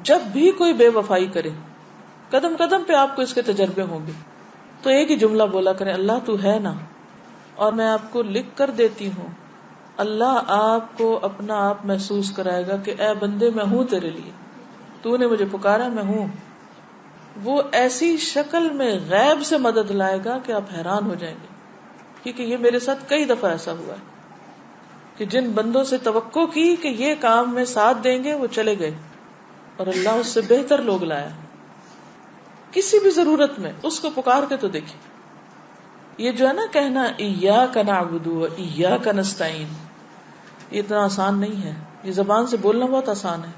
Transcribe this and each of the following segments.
جب بھی کوئی بے وفائی کرے، قدم قدم پہ آپ کو اس کے تجربے ہوں گے، تو ایک ہی جملہ بولا کریں، اللہ تو ہے نا، اور میں آپ کو لکھ کر دیتی ہوں، اللہ آپ کو اپنا آپ محسوس کرائے گا کہ اے بندے میں ہوں تیرے لیے، تو نے مجھے پکارا، میں ہوں. وہ ایسی شکل میں غیب سے مدد لائے گا کہ آپ حیران ہو جائیں گے. کیونکہ یہ میرے ساتھ کئی دفعہ ایسا ہوا ہے کہ جن بندوں سے توقع کی کہ یہ کام میں ساتھ دیں گے وہ چلے گئے، اور اللہ اس سے بہتر لوگ لایا. کسی بھی ضرورت میں اس کو پکار کے تو دیکھیں. یہ جو ہے نا کہنا ایاک نعبد و ایاک نستعین، یہ اتنا آسان نہیں ہے. یہ زبان سے بولنا بہت آسان ہے،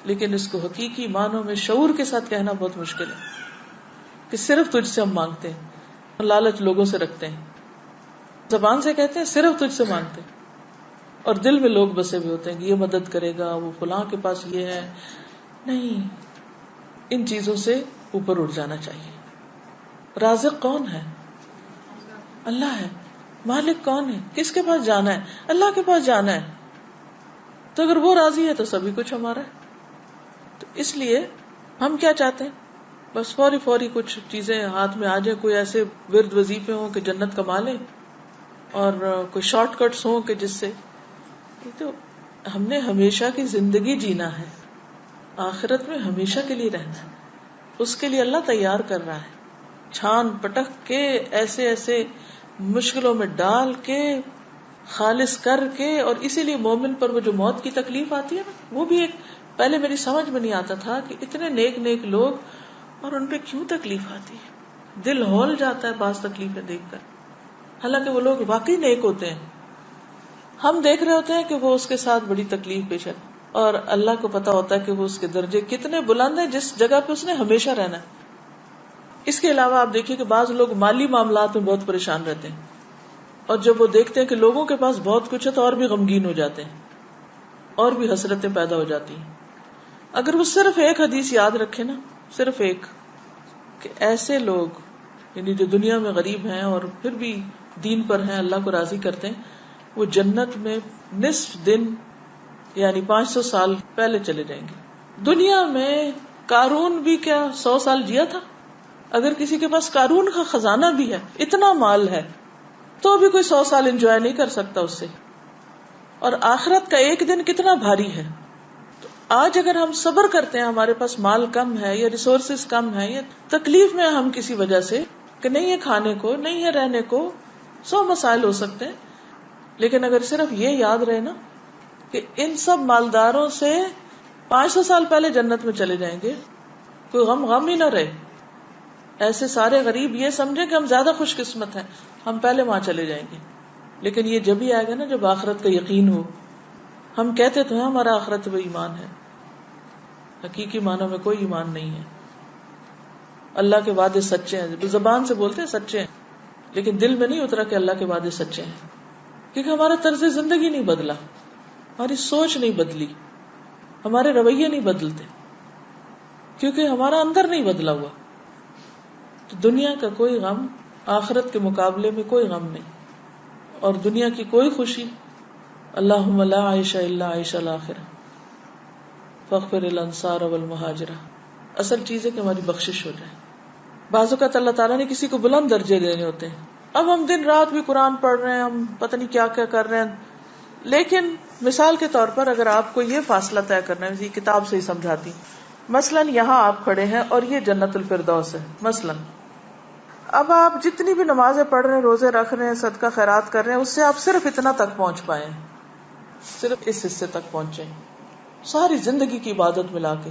لیکن اس کو حقیقی معنوں میں شعور کے ساتھ کہنا بہت مشکل ہے کہ صرف تجھ سے ہم مانگتے ہیں. لالچ لوگوں سے رکھتے ہیں، زبان سے کہتے ہیں صرف تجھ سے مانگتے ہیں، اور دل میں لوگ بسے ہوئے ہوتے ہیں کہ یہ مدد کرے گا، وہ فلاں کے پاس یہ ہے. نہیں، ان چیزوں سے اوپر اٹھ جانا چاہیے. رازق کون ہے؟ اللہ ہے. مالک کون ہے؟ کس کے پاس جانا ہے؟ اللہ کے پاس جانا ہے. تو اگر وہ راضی ہے تو سبھی کچھ ہمارا ہے. تو اس لیے ہم کیا چاہتے ہیں؟ بس فوری کچھ چیزیں ہاتھ میں آ جائیں، کوئی ایسے ورد وظیفے ہوں کہ جنت کما لیں، اور کوئی شارٹ کٹس ہوں کہ جس سے. تو ہم نے ہمیشہ کی زندگی جینا ہے، آخرت میں ہمیشہ کے لیے رہنا ہے. اس کے لیے اللہ تیار کر رہا ہے، چھان پٹک کے ایسے ایسے مشکلوں میں ڈال کے خالص کر کے. اور اسی لیے مومن پر وہ جو موت کی تکلیف آتی ہے نا، وہ بھی ایک پہلے میری سمجھ میں نہیں آتا تھا کہ اتنے نیک لوگ اور ان پہ کیوں تکلیف آتی ہے. دل ہول جاتا ہے بعض تکلیفیں دیکھ کر، حالانکہ وہ لوگ واقعی نیک ہوتے ہیں. ہم دیکھ رہے ہوتے ہیں کہ وہ اس کے ساتھ بڑی تکلیف پیش ہے، اور اللہ کو پتا ہوتا ہے کہ وہ اس کے درجے کتنے بلند ہیں جس جگہ پہ اس نے ہمیشہ رہنا ہے. اس کے علاوہ آپ دیکھیے کہ بعض لوگ مالی معاملات میں بہت پریشان رہتے ہیں، اور جب وہ دیکھتے ہیں کہ لوگوں کے پاس بہت کچھ ہے تو اور بھی غمگین ہو جاتے ہیں، اور بھی حسرتیں پیدا ہو جاتی ہیں. اگر وہ صرف ایک حدیث یاد رکھے نا، صرف ایک، کہ ایسے لوگ یعنی جو دنیا میں غریب ہیں اور پھر بھی دین پر ہیں، اللہ کو راضی کرتے ہیں، وہ جنت میں نصف دن یعنی 500 سال پہلے چلے جائیں گے. دنیا میں قارون بھی کیا 100 سال جیا تھا؟ اگر کسی کے پاس قارون کا خزانہ بھی ہے، اتنا مال ہے، تو بھی کوئی 100 سال انجوائے نہیں کر سکتا اس سے. اور آخرت کا ایک دن کتنا بھاری ہے. تو آج اگر ہم صبر کرتے ہیں، ہمارے پاس مال کم ہے یا ریسورسز کم ہے یا تکلیف میں ہم کسی وجہ سے کہ نہیں ہے کھانے کو، نہیں ہے رہنے کو، 100 مسائل ہو سکتے ہیں، لیکن اگر صرف یہ یاد رہے نا کہ ان سب مالداروں سے 500 سال پہلے جنت میں چلے جائیں گے، کوئی غم ہی نہ رہے. ایسے سارے غریب یہ سمجھیں کہ ہم زیادہ خوش قسمت ہیں، ہم پہلے وہاں چلے جائیں گے. لیکن یہ جب ہی آئے گا نا جب آخرت کا یقین ہو. ہم کہتے تو ہیں ہمارا آخرت پہ ایمان ہے، حقیقی معنوں میں کوئی ایمان نہیں ہے. اللہ کے وعدے سچے ہیں، زبان سے بولتے ہیں سچے ہیں، لیکن دل میں نہیں اترا کہ اللہ کے وعدے سچے ہیں. کیونکہ ہمارا طرز زندگی نہیں بدلا، ہماری سوچ نہیں بدلی، ہمارے رویے نہیں بدلتے، کیونکہ ہمارا اندر نہیں بدلا ہوا. تو دنیا کا کوئی غم آخرت کے مقابلے میں کوئی غم نہیں، اور دنیا کی کوئی خوشی اللہم لا عیش الا عیش الآخرہ فاغفر الانصار والمہاجرہ. اصل چیز ہے کہ ہماری بخشش ہو جائے. بعض اوقات اللہ تعالیٰ نے کسی کو بلند درجے دینے ہوتے ہیں. اب ہم دن رات بھی قرآن پڑھ رہے ہیں، ہم پتہ نہیں کیا کیا کر رہے ہیں، لیکن مثال کے طور پر اگر آپ کو یہ فاصلہ طے کرنا ہے، یہ کتاب سے ہی سمجھاتی، مثلاً یہاں آپ کھڑے ہیں اور یہ جنت الفردوس ہے مثلاً. اب آپ جتنی بھی نمازیں پڑھ رہے ہیں، روزے رکھ رہے ہیں، صدقہ خیرات کر رہے ہیں، اس سے آپ صرف اتنا تک پہنچ پائے ہیں، صرف اس حصے تک پہنچے ساری زندگی کی عبادت ملا کے.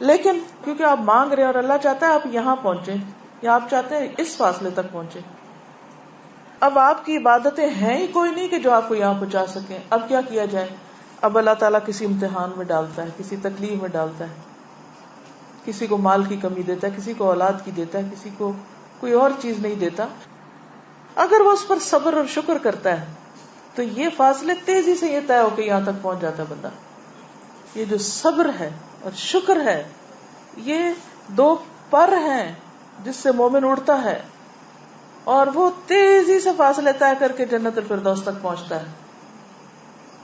لیکن کیونکہ آپ مانگ رہے ہیں اور اللہ چاہتا ہے آپ یہاں پہنچے، یا آپ چاہتے ہیں اس فاصلے تک پہنچے. اب آپ کی عبادتیں ہیں ہی کوئی نہیں کہ جو آپ کو یہاں پہنچا سکیں. اب کیا کیا جائے؟ اب اللہ تعالیٰ کسی امتحان میں ڈالتا ہے، کسی تکلیف میں ڈالتا ہے، کسی کو مال کی کمی دیتا ہے، کسی کو اولاد کی دیتا ہے، کسی کو کوئی اور چیز نہیں دیتا. اگر وہ اس پر صبر اور شکر کرتا ہے تو یہ فاصلے تیزی سے یہ طے ہو کے یہاں تک پہنچ جاتا ہے بندہ. یہ جو صبر ہے اور شکر ہے، یہ دو پر ہیں جس سے مومن اڑتا ہے، اور وہ تیزی سے فاصلے طے کر کے جنت الفردوس تک پہنچتا ہے.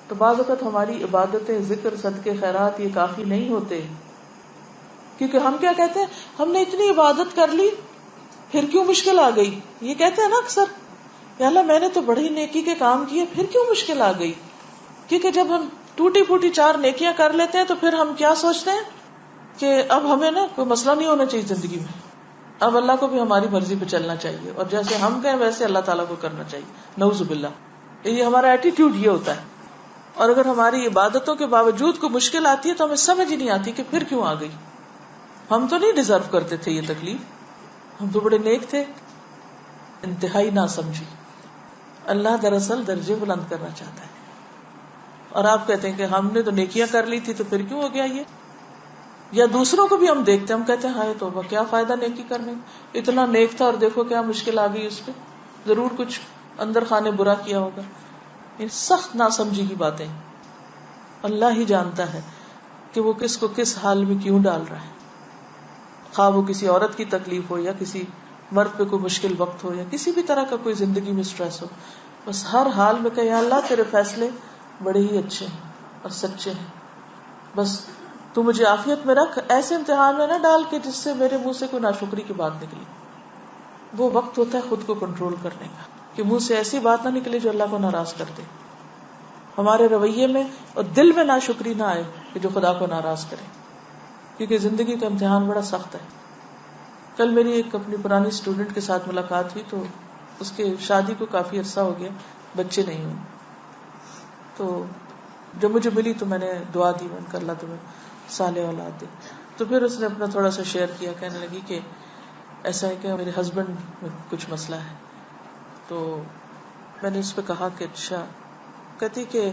تو بعض اوقات ہماری عبادتیں، ذکر، صدقے، خیرات یہ کافی نہیں ہوتے، کیونکہ ہم کیا کہتے ہیں، ہم نے اتنی عبادت کر لی پھر کیوں مشکل آ گئی. یہ کہتے ہیں نا اکثر، یا اللہ میں نے تو بڑی نیکی کے کام کیے پھر کیوں مشکل آ گئی. کیونکہ جب ہم ٹوٹی پھوٹی 4 نیکیاں کر لیتے ہیں تو پھر ہم کیا سوچتے ہیں کہ اب ہمیں نا کوئی مسئلہ نہیں ہونا چاہیے زندگی میں، اب اللہ کو بھی ہماری مرضی پہ چلنا چاہیے، اور جیسے ہم کہیں ویسے اللہ تعالیٰ کو کرنا چاہیے. نعوذ باللہ، یہ ہمارا ایٹیٹیوڈ یہ ہوتا ہے. اور اگر ہماری عبادتوں کے باوجود کوئی مشکل آتی ہے تو ہمیں سمجھ ہی نہیں آتی کہ پھر کیوں آ گئی. ہم تو نہیں ڈیزرو کرتے تھے یہ تکلیف، ہم تو بڑے نیک تھے. انتہائی نہ سمجھی. اللہ دراصل درجے بلند کرنا چاہتا ہے، اور آپ کہتے ہیں کہ ہم نے تو نیکیاں کر لی تھی تو پھر کیوں ہو گیا یہ. یا دوسروں کو بھی ہم دیکھتے ہیں، ہم کہتے ہیں ہائے توبہ، کیا فائدہ نیکی کرنے، اتنا نیک تھا اور دیکھو کیا مشکل آ گئی اس پہ، ضرور کچھ اندر خانے برا کیا ہوگا. یہ سخت ناسمجھی کی باتیں. اللہ ہی جانتا ہے کہ وہ کس کو کس حال میں کیوں ڈال رہا ہے، خواہ وہ کسی عورت کی تکلیف ہو یا کسی مرد پہ کوئی مشکل وقت ہو یا کسی بھی طرح کا کوئی زندگی میں سٹریس ہو. بس ہر حال میں کہ اللہ تیرے فیصلے بڑے ہی اچھے ہیں اور سچے ہیں، بس تو مجھے عافیت میں رکھ، ایسے امتحان میں نہ ڈال کہ جس سے میرے منہ سے کوئی ناشکری کی بات نکلی. وہ وقت ہوتا ہے خود کو کنٹرول کرنے کا، کہ منہ سے ایسی بات نہ نکلے جو اللہ کو ناراض کر دے، ہمارے رویے میں اور دل میں ناشکری نہ آئے کہ جو خدا کو ناراض کرے. کیونکہ زندگی کا امتحان بڑا سخت ہے. کل میری ایک اپنی پرانی اسٹوڈنٹ کے ساتھ ملاقات ہوئی، تو اس کے شادی کو کافی عرصہ ہو گیا، بچے نہیں ہوئے. تو جب مجھے ملی تو میں نے دعا دی، میں نے کہا اللہ تمہیں صالح اولاد دے. تو پھر اس نے اپنا تھوڑا سا شیئر کیا، کہنے لگی کہ ایسا ہے کہ میرے ہسبینڈ میں کچھ مسئلہ ہے. تو میں نے اس پہ کہا کہ اچھا. کہتی کہ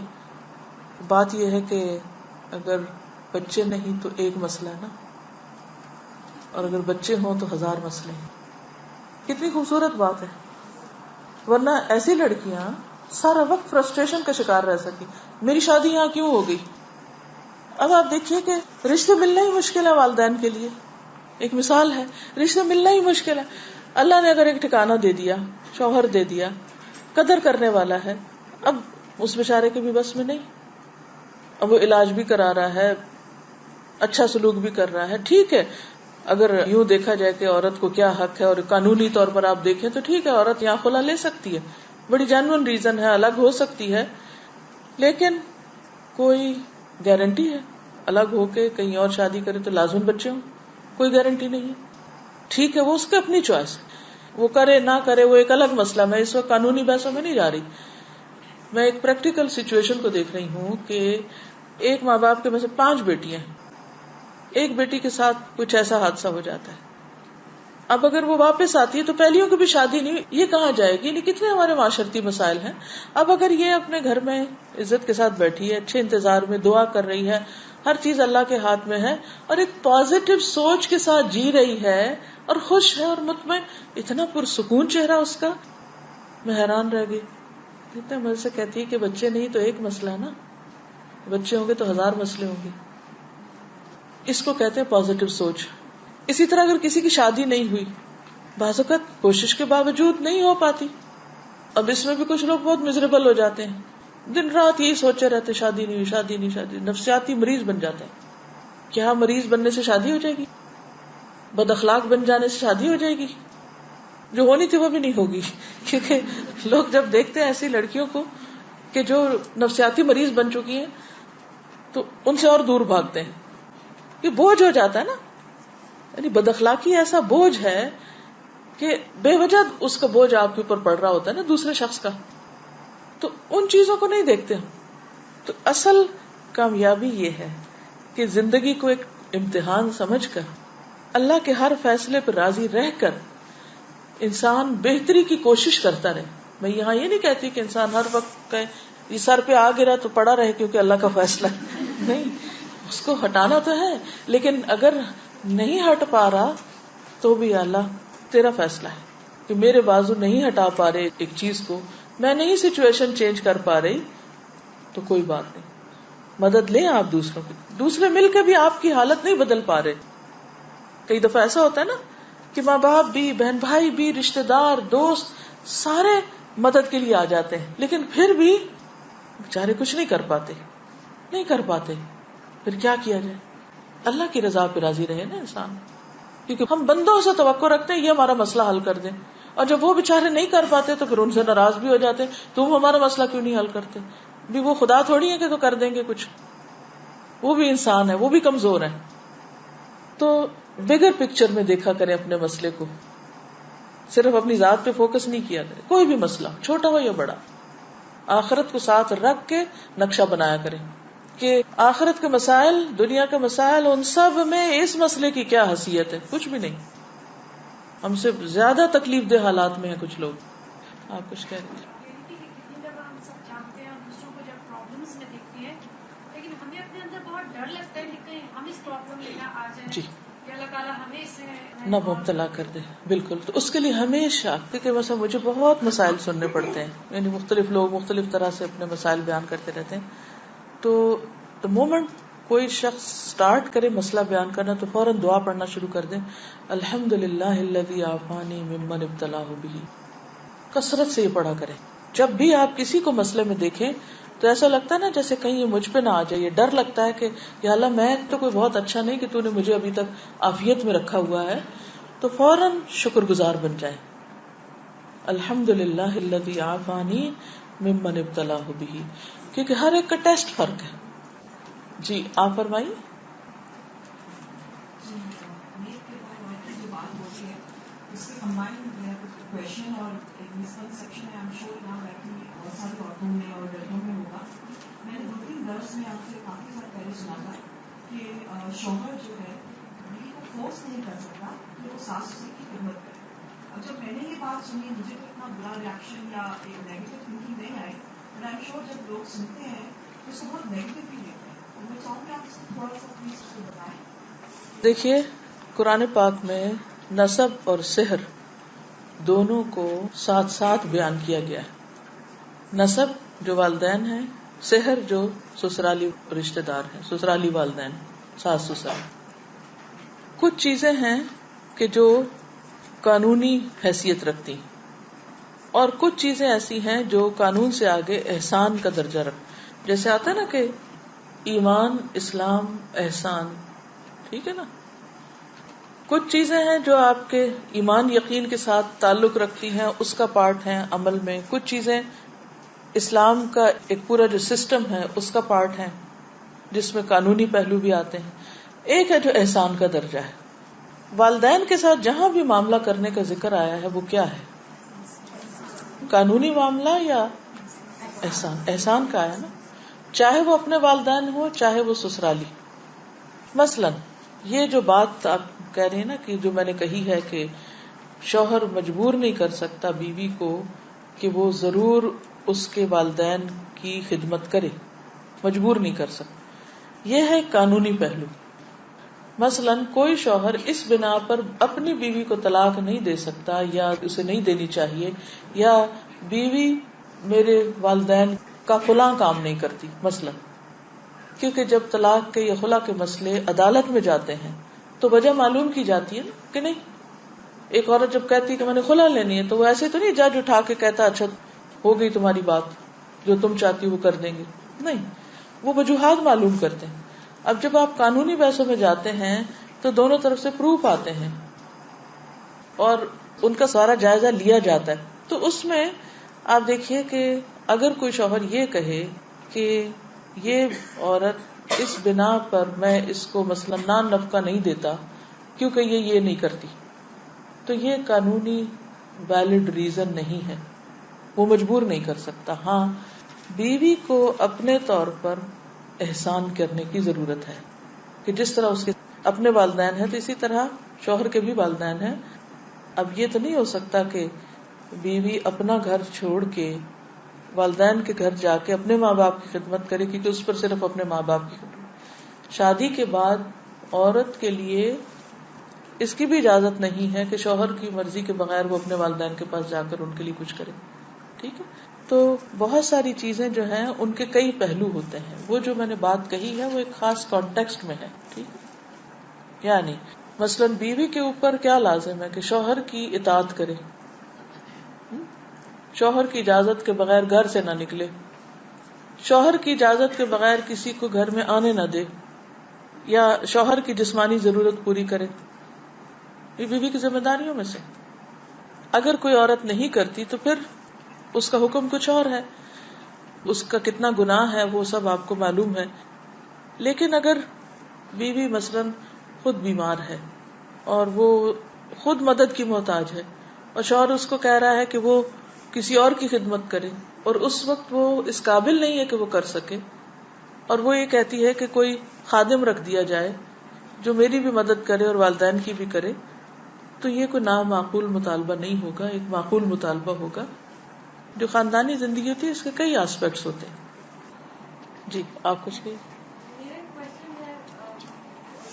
بات یہ ہے کہ اگر بچے نہیں تو ایک مسئلہ ہے نا، اور اگر بچے ہوں تو 1000 مسئلے ہیں. کتنی خوبصورت بات ہے. ورنہ ایسی لڑکیاں سارا وقت فرسٹریشن کا شکار رہ سکی. میری شادی یہاں کیوں ہو گئی؟ اب آپ دیکھیے کہ رشتے ملنا ہی مشکل ہے والدین کے لیے. ایک مثال ہے، رشتے ملنا ہی مشکل ہے. اللہ نے اگر ایک ٹھکانہ دے دیا، شوہر دے دیا، قدر کرنے والا ہے، اب اس بیچارے کے بھی بس میں نہیں. اب وہ علاج بھی کرا رہا ہے، اچھا سلوک بھی کر رہا ہے، ٹھیک ہے. اگر یوں دیکھا جائے کہ عورت کو کیا حق ہے، اور قانونی طور پر آپ دیکھیں تو ٹھیک ہے، عورت یہاں خلا لے سکتی ہے، بڑی جینوئن ریزن ہے، الگ ہو سکتی ہے. لیکن کوئی گارنٹی ہے الگ ہو کے کہیں اور شادی کرے تو لازم بچے ہوں؟ کوئی گارنٹی نہیں ہے. ٹھیک ہے، وہ اس کی اپنی چوائس، وہ کرے نہ کرے وہ ایک الگ مسئلہ. میں اس وقت قانونی بحثوں میں نہیں جا رہی، میں ایک پریکٹیکل سچویشن کو دیکھ رہی ہوں کہ ایک ماں باپ کے میں سے 5 بیٹیاں ہیں. ایک بیٹی کے ساتھ کچھ ایسا حادثہ ہو جاتا ہے. اب اگر وہ واپس آتی ہے تو پہلیوں کی بھی شادی نہیں، یہ کہاں جائے گی؟ یعنی کتنے ہمارے معاشرتی مسائل ہیں. اب اگر یہ اپنے گھر میں عزت کے ساتھ بیٹھی ہے، اچھے انتظار میں دعا کر رہی ہے، ہر چیز اللہ کے ہاتھ میں ہے، اور ایک پازیٹو سوچ کے ساتھ جی رہی ہے اور خوش ہے اور مطمئن، اتنا پرسکون چہرہ اس کا، میں حیران رہ گئی. اتنے مزے سے کہتی ہے کہ بچے نہیں تو ایک مسئلہ ہے نا، بچے ہوں گے تو 1000 مسئلے ہوں گے. اس کو کہتے ہیں پازیٹو سوچ. اسی طرح اگر کسی کی شادی نہیں ہوئی، بعض اوقات کوشش کے باوجود نہیں ہو پاتی. اب اس میں بھی کچھ لوگ بہت مزریبل ہو جاتے ہیں، دن رات یہی سوچے رہتے شادی نہیں ہوئی، شادی نہیں، شادی. نفسیاتی مریض بن جاتے ہیں. کیا مریض بننے سے شادی ہو جائے گی؟ بد اخلاق بن جانے سے شادی ہو جائے گی؟ جو ہونی تھی وہ بھی نہیں ہوگی. کیونکہ لوگ جب دیکھتے ہیں ایسی لڑکیوں کو کہ جو نفسیاتی مریض بن چکی ہیں تو ان سے اور دور بھاگتے ہیں. یہ بوجھ ہو جاتا ہے نا، یعنی بد اخلاقی ایسا بوجھ ہے کہ بے وجہ اس کا بوجھ آپ کے اوپر پڑ رہا ہوتا ہے نا دوسرے شخص کا. تو ان چیزوں کو نہیں دیکھتے ہم. تو اصل کامیابی یہ ہے کہ زندگی کو ایک امتحان سمجھ کر اللہ کے ہر فیصلے پر راضی رہ کر انسان بہتری کی کوشش کرتا رہے. میں یہاں یہ نہیں کہتی کہ انسان ہر وقت کہے یہ سر پہ آ گرا تو پڑا رہے کیونکہ اللہ کا فیصلہ ہے. نہیں، اس کو ہٹانا تو ہے، لیکن اگر نہیں ہٹ پا رہا تو بھی اللہ تیرا فیصلہ ہے کہ میرے بازو نہیں ہٹا پا رہے ایک چیز کو، میں نہیں سچویشن چینج کر پا رہی، تو کوئی بات نہیں، مدد لیں آپ دوسروں کی. دوسرے مل کے بھی آپ کی حالت نہیں بدل پا رہے. کئی دفعہ ایسا ہوتا ہے نا کہ ماں باپ بھی، بہن بھائی بھی، رشتے دار، دوست سارے مدد کے لیے آ جاتے ہیں، لیکن پھر بھی بیچارے کچھ نہیں کر پاتے. پھر کیا کیا جائے؟ اللہ کی رضا پہ راضی رہے نا انسان. کیونکہ ہم بندوں سے توقع رکھتے ہیں یہ ہمارا مسئلہ حل کر دیں, اور جب وہ بےچارے نہیں کر پاتے تو پھر ان سے ناراض بھی ہو جاتے ہیں, تم ہمارا مسئلہ کیوں نہیں حل کرتے. بھی وہ خدا تھوڑی ہے کہ تو کر دیں گے کچھ, وہ بھی انسان ہے, وہ بھی کمزور ہے. تو بگر پکچر میں دیکھا کریں اپنے مسئلے کو, صرف اپنی ذات پہ فوکس نہیں کیا کریں. کوئی بھی مسئلہ چھوٹا ہو یا بڑا, آخرت کو ساتھ رکھ کے نقشہ بنایا کریں کہ آخرت کے مسائل, دنیا کے مسائل, ان سب میں اس مسئلے کی کیا حیثیت ہے. کچھ بھی نہیں. ہم سے زیادہ تکلیف دہ حالات میں ہیں کچھ لوگ. آپ کچھ کہہ رہے تھے. ہم سب جانتے ہیں دوسروں کو جب پرابلمس میں دیکھتے ہیں, لیکن ہمیں اپنے اندر بہت ڈر لگتا ہے کہ کہیں ہم اس پرابلم میں نہ آ جائیں, جی, کہ اللہ تعالیٰ ہمیں اس سے نہ مبتلا کر دے. بالکل. تو اس کے لیے ہمیشہ, کیونکہ مثلا مجھے بہت مسائل سننے پڑتے ہیں, یعنی مختلف لوگ مختلف طرح سے اپنے مسائل بیان کرتے رہتے ہیں. تو the moment کوئی شخص سٹارٹ کرے مسئلہ بیان کرنا تو فوراً دعا پڑھنا شروع کر دیں, الحمدللہ الذی عافانی ممن ابتلاہ بہ. کثرت سے یہ پڑھا کریں. جب بھی آپ کسی کو مسئلے میں دیکھیں تو ایسا لگتا ہے نا جیسے کہیں یہ مجھ پہ نہ آ جائے, یہ ڈر لگتا ہے کہ یا اللہ میں تو کوئی بہت اچھا نہیں کہ تو نے مجھے ابھی تک عافیت میں رکھا ہوا ہے, تو فوراً شکر گزار بن جائیں. الحمدللہ الذی عافانی ممن ابتلاہ بہ, کیونکہ ہر ایک کا ٹیسٹ فرق ہے. جی آپ فرمائیے. اس کے کمبائنڈ کویشچن اور ایک مسکنسیپشن ہے, بہت ساری عورتوں میں اور لڑکوں میں ہوگا. میں نے 2-3 درس میں آپ سے کافی سال پہلے سنا تھا کہ شوہر جو ہے بیوی کو فورس نہیں کر سکتا کہ وہ ساس سسر کی خدمت کرے. اب جب میں نے یہ بات سنی مجھے تو اتنا برا ریئیکشن یا ایک نیگیٹو تھنکنگ نہیں آئی, بٹ آئی ایم شیور جب لوگ سنتے ہیں تو اس کو بہت نیگیٹولی لیتے ہیں. تو میں چاہوں گی آپ اس کو تھوڑا سا پلیز اس کو بتائیں. دیکھیے قرآن پاک میں نسب اور سحر دونوں کو ساتھ ساتھ بیان کیا گیا ہے. نسب جو والدین ہیں, سحر جو سسرالی رشتہ دار ہیں, سسرالی والدین, ساس سسر. کچھ چیزیں ہیں کہ جو قانونی حیثیت رکھتی, اور کچھ چیزیں ایسی ہیں جو قانون سے آگے احسان کا درجہ رکھ. جیسے آتا ہے نا کہ ایمان, اسلام, احسان, ٹھیک ہے نا. کچھ چیزیں ہیں جو آپ کے ایمان یقین کے ساتھ تعلق رکھتی ہیں, اس کا پارٹ ہے عمل میں. کچھ چیزیں اسلام کا ایک پورا جو سسٹم ہے اس کا پارٹ ہے, جس میں قانونی پہلو بھی آتے ہیں. ایک ہے جو احسان کا درجہ ہے. والدین کے ساتھ جہاں بھی معاملہ کرنے کا ذکر آیا ہے وہ کیا ہے؟ قانونی معاملہ یا احسان؟ احسان کا آیا نا, چاہے وہ اپنے والدین ہو چاہے وہ سسرالی. مثلاً یہ جو بات آپ کہہ رہے ہیں نا کہ جو میں نے کہی ہے کہ شوہر مجبور نہیں کر سکتا بیوی کو کہ وہ ضرور اس کے والدین کی خدمت کرے, مجبور نہیں کر سکتا. یہ ہے قانونی پہلو. مثلاً کوئی شوہر اس بنا پر اپنی بیوی کو طلاق نہیں دے سکتا یا اسے نہیں دینی چاہیے, یا بیوی میرے والدین کا فلاں کام نہیں کرتی مثلاً, کیونکہ جب طلاق کے یا خلا کے مسئلے عدالت میں جاتے ہیں تو وجہ معلوم کی جاتی ہے نا کہ نہیں. ایک عورت جب کہتی ہے کہ میں نے خلا لینی ہے تو وہ ایسے تو نہیں جج اٹھا کے کہتا اچھا ہو گئی تمہاری بات, جو تم چاہتی وہ کر دیں گے. نہیں, وہ وجوہات معلوم کرتے ہیں. اب جب آپ قانونی بحثوں میں جاتے ہیں تو دونوں طرف سے پروف آتے ہیں اور ان کا سارا جائزہ لیا جاتا ہے. تو اس میں آپ دیکھیے کہ اگر کوئی شوہر یہ کہے کہ یہ عورت اس بنا پر میں اس کو مثلا نان نفقہ نہیں دیتا کیونکہ یہ نہیں کرتی, تو یہ قانونی ویلڈ ریزن نہیں ہے, وہ مجبور نہیں کر سکتا. ہاں, بیوی کو اپنے طور پر احسان کرنے کی ضرورت ہے کہ جس طرح اس کے اپنے والدین ہیں تو اسی طرح شوہر کے بھی والدین ہیں. اب یہ تو نہیں ہو سکتا کہ بیوی اپنا گھر چھوڑ کے والدین کے گھر جا کے اپنے ماں باپ کی خدمت کرے, کیونکہ اس پر صرف اپنے ماں باپ کی خدمت. شادی کے بعد عورت کے لیے اس کی بھی اجازت نہیں ہے کہ شوہر کی مرضی کے بغیر وہ اپنے والدین کے پاس جا کر ان کے لیے کچھ کرے. ٹھیک ہے, تو بہت ساری چیزیں جو ہیں ان کے کئی پہلو ہوتے ہیں. وہ جو میں نے بات کہی ہے وہ ایک خاص کانٹیکسٹ میں ہے. ٹھیک ہے, یعنی مثلاً بیوی کے اوپر کیا لازم ہے کہ شوہر کی اطاعت کرے, شوہر کی اجازت کے بغیر گھر سے نہ نکلے, شوہر کی اجازت کے بغیر کسی کو گھر میں آنے نہ دے, یا شوہر کی جسمانی ضرورت پوری کرے، یہ بیوی کی ذمہ داریوں میں سے. اگر کوئی عورت نہیں کرتی تو پھر اس کا حکم کچھ اور ہے، اس کا کتنا گناہ ہے وہ سب آپ کو معلوم ہے. لیکن اگر بیوی مثلاً خود بیمار ہے اور وہ خود مدد کی محتاج ہے اور شوہر اس کو کہہ رہا ہے کہ وہ کسی اور کی خدمت کرے اور اس وقت وہ اس قابل نہیں ہے کہ وہ کر سکے، اور وہ یہ کہتی ہے کہ کوئی خادم رکھ دیا جائے جو میری بھی مدد کرے اور والدین کی بھی کرے، تو یہ کوئی نامعقول مطالبہ نہیں ہوگا، ایک معقول مطالبہ ہوگا. جو خاندانی زندگی ہوتی ہے اس کے کئی آسپیکٹس ہوتے ہیں. جی آپ کچھ نہیں. میرا کوشچن ہے،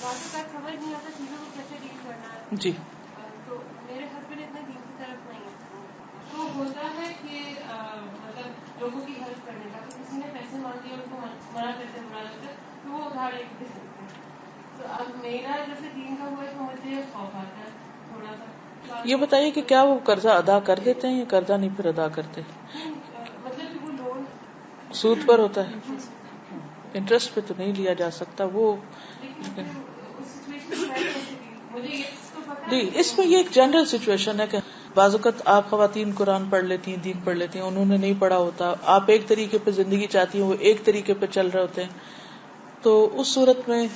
باتوں کا سمجھ نہیں آتا چیزوں کو کیسے ڈیل کرنا ہے. جی تو میرے ہسبینڈ اتنا دین کی طرف نہیں ہے، تو ہوتا ہے کہ مطلب لوگوں کی ہیلپ کرنے کا، تو کسی نے پیسے مانگ لیے ان کو منع کرتے تو وہ ادھار لے کے دے سکتے ہیں. تو اب میرا جیسے دین کا ہوا ہے تو مجھے خوف آتا ہے تھوڑا سا. یہ بتائیے کہ کیا وہ قرضہ ادا کر دیتے ہیں یا قرضہ نہیں پھر ادا کرتے؟ مطلب وہ لون سود پر ہوتا ہے، انٹرسٹ پہ تو نہیں لیا جا سکتا وہ. جی اس میں یہ ایک جنرل سچویشن ہے کہ بعض اوقات آپ خواتین قرآن پڑھ لیتی ہیں، دین پڑھ لیتی ہیں، انہوں نے نہیں پڑھا ہوتا، آپ ایک طریقے پہ زندگی چاہتی ہیں، وہ ایک طریقے پہ چل رہے ہوتے ہیں. تو اس صورت میں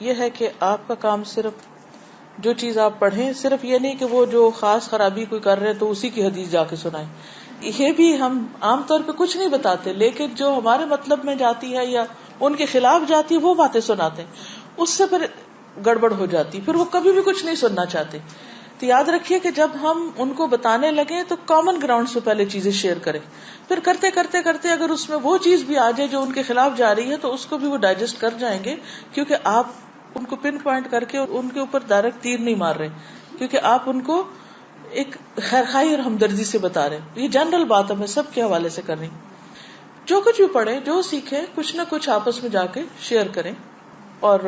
یہ ہے کہ آپ کا کام صرف جو چیز آپ پڑھیں، صرف یہ نہیں کہ وہ جو خاص خرابی کوئی کر رہے تو اسی کی حدیث جا کے سنائیں. یہ بھی ہم عام طور پہ کچھ نہیں بتاتے، لیکن جو ہمارے مطلب میں جاتی ہے یا ان کے خلاف جاتی ہے وہ باتیں سناتے ہیں، اس سے پھر گڑبڑ ہو جاتی، پھر وہ کبھی بھی کچھ نہیں سننا چاہتے. تو یاد رکھیے کہ جب ہم ان کو بتانے لگیں تو کامن گراؤنڈ سے پہلے چیزیں شیئر کریں، پھر کرتے کرتے کرتے اگر اس میں وہ چیز بھی آ جائے جو ان کے خلاف جا رہی ہے تو اس کو بھی وہ ڈائجسٹ کر جائیں گے، کیونکہ آپ ان کو پن پوائنٹ کر کے ان کے اوپر ڈائریکٹ تیر نہیں مار رہے، کیونکہ آپ ان کو ایک خیرخواہی اور ہمدردی سے بتا رہے ہیں. یہ جنرل بات ہے، میں سب کے حوالے سے کر رہی ہوں. جو کچھ بھی پڑھیں، جو سیکھیں، کچھ نہ کچھ آپس میں جا کے شیئر کریں. اور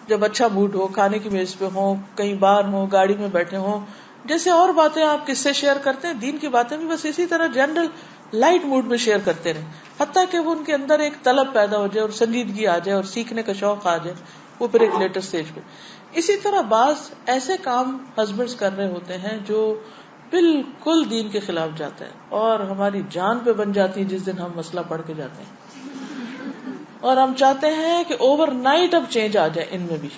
جب اچھا موڈ ہو، کھانے کی میز پہ ہوں، کہیں باہر ہوں، گاڑی میں بیٹھے ہوں، جیسے اور باتیں آپ کس سے شیئر کرتے ہیں، دین کی باتیں بھی بس اسی طرح جنرل لائٹ موڈ میں شیئر کرتے رہیں، حتیٰ کہ وہ ان کے اندر ایک طلب پیدا ہو جائے اور سنجیدگی آ جائے اور سیکھنے کا شوق آ جائے، وہ پھر ایک لیٹر سٹیج پہ. اسی طرح بعض ایسے کام ہسبینڈز کر رہے ہوتے ہیں جو بالکل دین کے خلاف جاتا ہے اور ہماری جان پہ بن جاتی ہے جس دن ہم مسئلہ پڑھ کے جاتے ہیں، اور ہم چاہتے ہیں کہ اوور نائٹ اب چینج آ جائے ان میں بھی.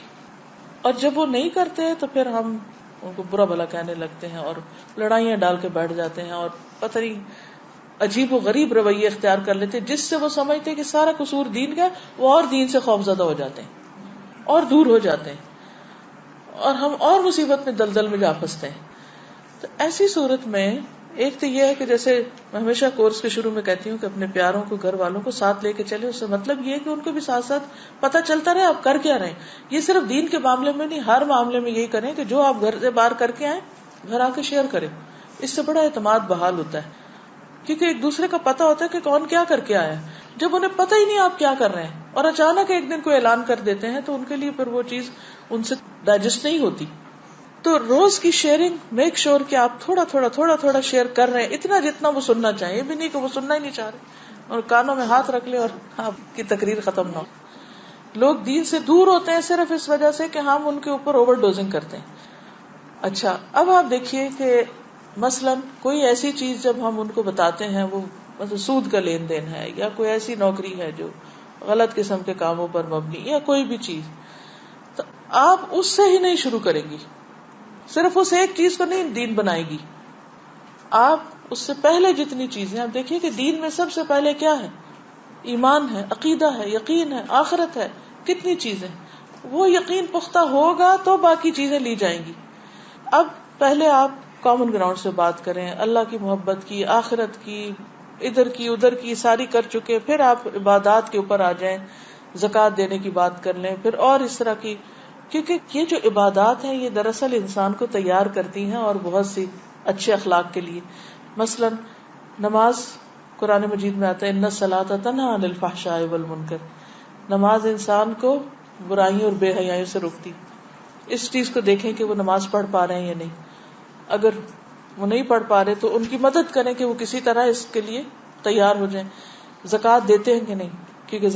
اور جب وہ نہیں کرتے تو پھر ہم ان کو برا بھلا کہنے لگتے ہیں اور لڑائیاں ڈال کے بیٹھ جاتے ہیں اور پتہ نہیں عجیب و غریب رویے اختیار کر لیتے ہیں، جس سے وہ سمجھتے ہیں کہ سارا قصور دین کا، وہ اور دین سے خوفزدہ ہو جاتے ہیں اور دور ہو جاتے ہیں اور ہم اور مصیبت میں دلدل میں جا پھنستے ہیں. تو ایسی صورت میں ایک تو یہ ہے کہ جیسے میں ہمیشہ کورس کے شروع میں کہتی ہوں کہ اپنے پیاروں کو، گھر والوں کو ساتھ لے کے چلے. اس سے مطلب یہ ہے کہ ان کو بھی ساتھ ساتھ پتہ چلتا رہے آپ کر کیا رہے ہیں. یہ صرف دین کے معاملے میں نہیں، ہر معاملے میں یہی کریں کہ جو آپ گھر سے باہر کر کے آئیں گھر آ کے شیئر کریں. اس سے بڑا اعتماد بحال ہوتا ہے، کیونکہ ایک دوسرے کا پتہ ہوتا ہے کہ کون کیا کر کے آیا. جب انہیں پتہ ہی نہیں آپ کیا کر رہے ہیں اور اچانک ایک دن کوئی اعلان کر دیتے ہیں تو ان کے لیے پھر وہ چیز ان سے ڈائجسٹ نہیں ہوتی. تو روز کی شیئرنگ میک شور کہ آپ تھوڑا تھوڑا شیئر کر رہے ہیں، اتنا جتنا وہ سننا چاہیے، بھی نہیں کہ وہ سننا ہی نہیں چاہ رہے اور کانوں میں ہاتھ رکھ لے اور آپ کی تقریر ختم نہ ہو. لوگ دین سے دور ہوتے ہیں صرف اس وجہ سے کہ ہم ان کے اوپر اوور ڈوزنگ کرتے ہیں. اچھا اب آپ دیکھیے کہ مثلاً کوئی ایسی چیز جب ہم ان کو بتاتے ہیں، وہ مطلب سود کا لین دین ہے یا کوئی ایسی نوکری ہے جو غلط قسم کے کاموں پر مبنی یا کوئی بھی چیز، تو آپ اس سے ہی نہیں شروع کریں گی، صرف اس ایک چیز کو نہیں دین بنائے گی. آپ اس سے پہلے جتنی چیزیں آپ دیکھیے کہ دین میں سب سے پہلے کیا ہے، ایمان ہے، عقیدہ ہے، یقین ہے، آخرت ہے. کتنی چیزیں، وہ یقین پختہ ہوگا تو باقی چیزیں لی جائیں گی. اب پہلے آپ کامن گراؤنڈ سے بات کریں، اللہ کی محبت کی، آخرت کی، ادھر کی ادھر کی ساری کر چکے، پھر آپ عبادات کے اوپر آ جائیں، زکوٰۃ دینے کی بات کر لیں، پھر اور اس طرح کی، کیونکہ یہ جو عبادات ہیں یہ دراصل انسان کو تیار کرتی ہیں اور بہت سی اچھے اخلاق کے لیے. مثلا نماز قرآن مجید میں آتا ہے ان الصلاۃ تنہی عن الفحشاء والمنکر، نماز انسان کو برائیوں اور بے حیائیوں سے روکتی. اس چیز کو دیکھیں کہ وہ نماز پڑھ پا رہے ہیں یا نہیں. اگر وہ نہیں پڑھ پا رہے تو ان کی مدد کریں کہ وہ کسی طرح اس کے لیے تیار ہو جائیں. زکوٰۃ دیتے ہیں کہ نہیں، کیونکہ